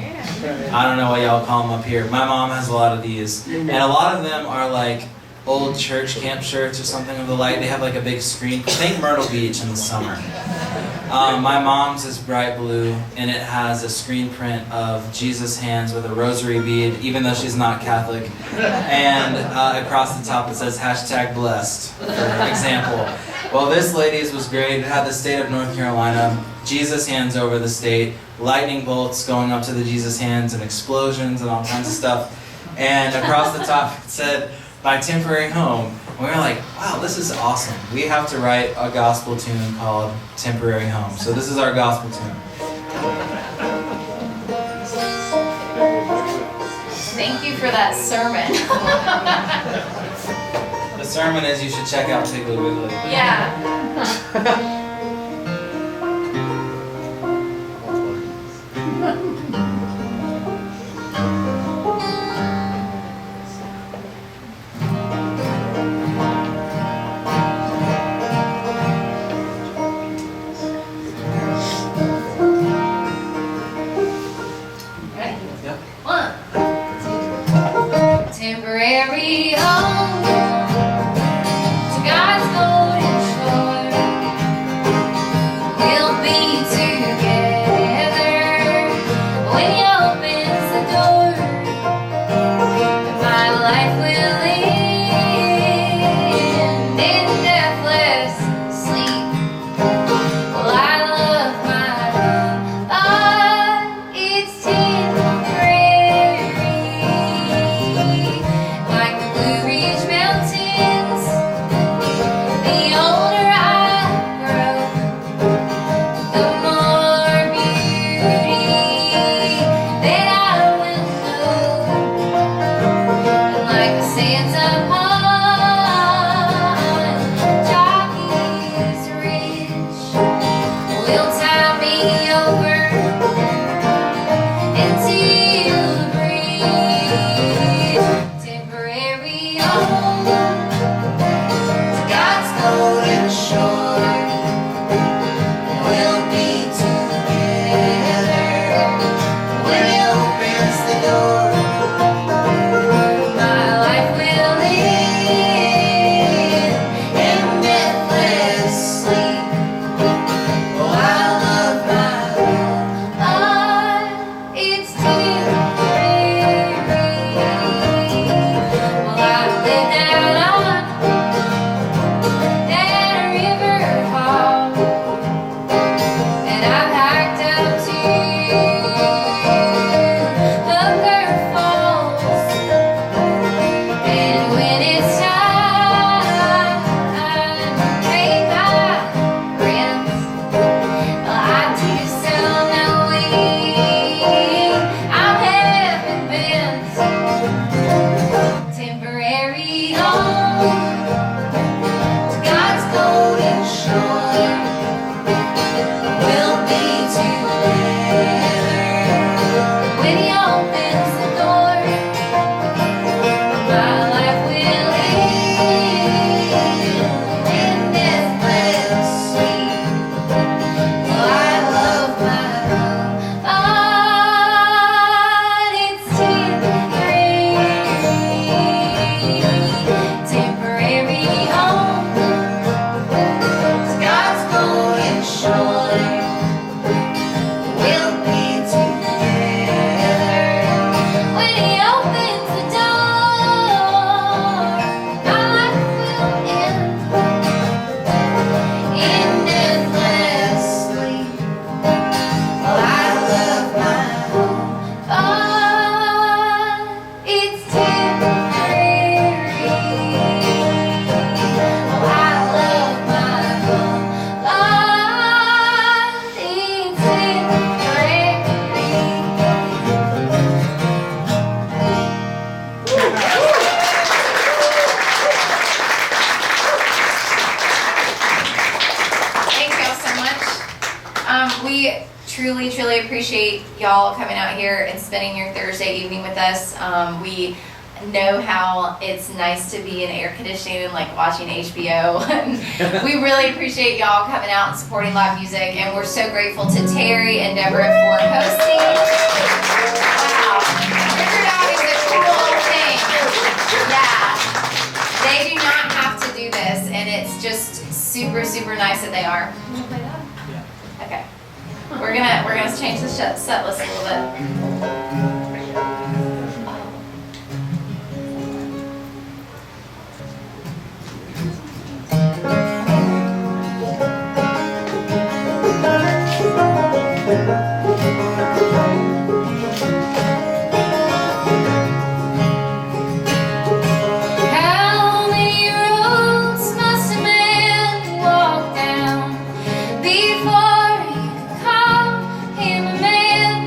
I don't know what y'all call them up here. My mom has a lot of these, and a lot of them are like old church camp shirts or something of the like. They have like a big screen. Think Myrtle Beach in the summer. My mom's is bright blue, and it has a screen print of Jesus' hands with a rosary bead, even though she's not Catholic. And across the top it says #blessed, for example. Well, this lady's was great. It had the state of North Carolina, Jesus hands over the state, lightning bolts going up to the Jesus hands, and explosions and all kinds of stuff. And across the top it said, "My temporary home." And we were like, wow, this is awesome. We have to write a gospel tune called Temporary Home. So this is our gospel tune. Thank you for that sermon. The sermon is you should check out Piggly Wiggly. Yeah. temporary home to God's golden shore. We'll be together when He opens the door. My life will end in deathless sleep. Well, I love my love, but it's temporary. Like the Blue Ridge Mountains, the older I grow, the more beauty that I will know. And like the sands upon Jockey's Ridge, will tie me over until the bridge. Temporary home to God's golden shore. We'll be together when He opens the door. My life will end in deathless sleep. Oh, I love my love, it's temporary. Well, I've lived out on that river hall, and I've hiked up to Hooker Falls. And when it's time to pay my rent, well, I do so knowing I'm heaven bent. Temporary home to God's golden shore. We'll be together when He opens the door. My life will end in deathless sleep. Oh, I love my love, but it's temporary home to God's golden shore. We'll be together when He opens the door. My life will end in deathless sleep. Well, I love my home, but it's temporary. Oh, I love my home, but it's temporary. Thank y'all so much. We truly, truly appreciate y'all coming out here and spending your Thursday evening with us. We know how it's nice to be in air conditioning and like watching HBO. We really appreciate y'all coming out and supporting live music, and we're so grateful to Terry and Deborah for hosting. Wow, Riverdog is a cool thing. Yeah, they do not have to do this, and it's just super, super nice that they are. You wanna play that? Yeah. Okay. We're gonna change the set list a little bit. How many roads must a man walk down before you can call him a man?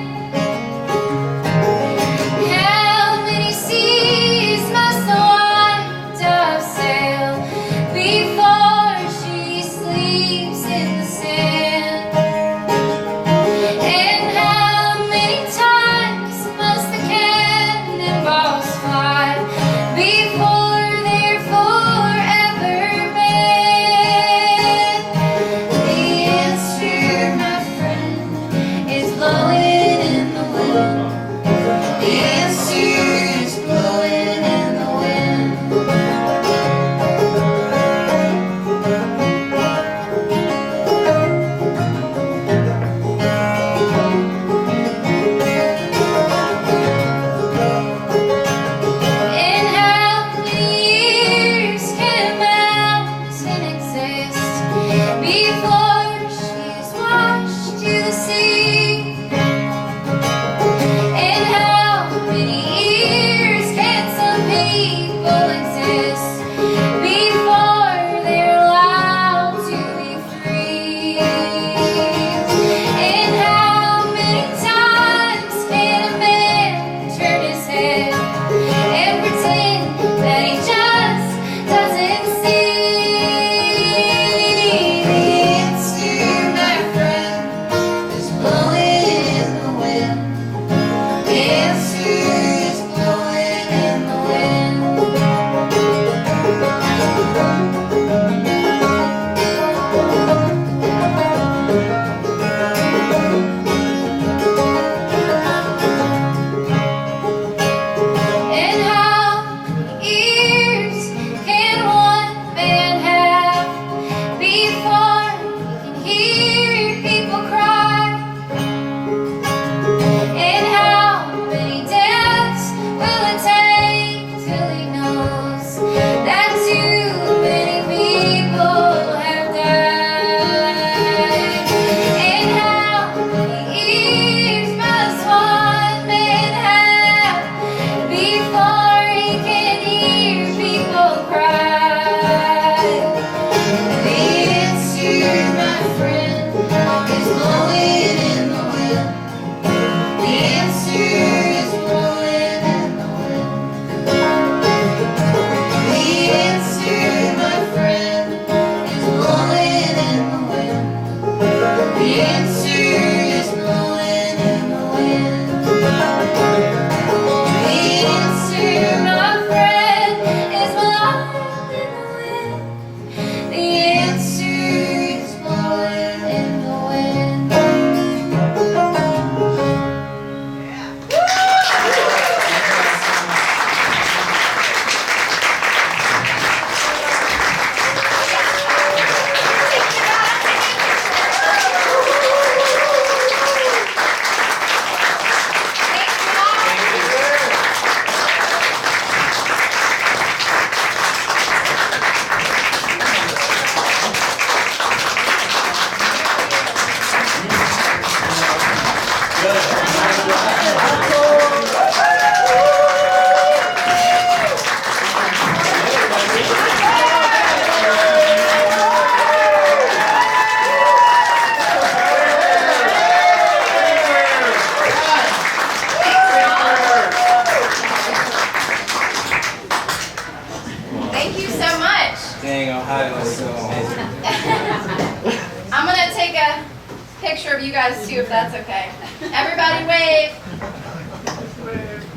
picture of you guys too, if that's okay. Everybody wave.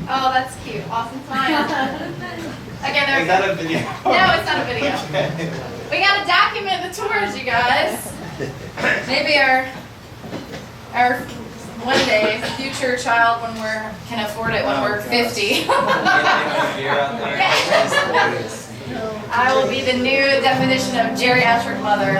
Oh, that's cute. Awesome smile. Okay, there's. Is that a video? No, it's not a video. We gotta document the tours, you guys. Maybe our one day future child when we're can afford it when we're 50. I will be the new definition of geriatric mother.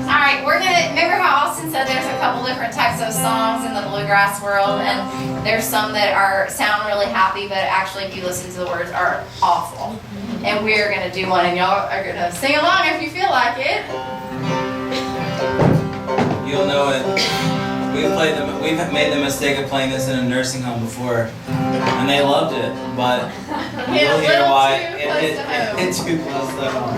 All right, we're gonna remember how Austin said there's a couple different types of songs in the bluegrass world, and there's some that sound really happy, but actually, if you listen to the words, are awful. And we're gonna do one, and y'all are gonna sing along if you feel like it. You'll know it. We've made the mistake of playing this in a nursing home before, and they loved it. But you'll hear why it hit too close to home.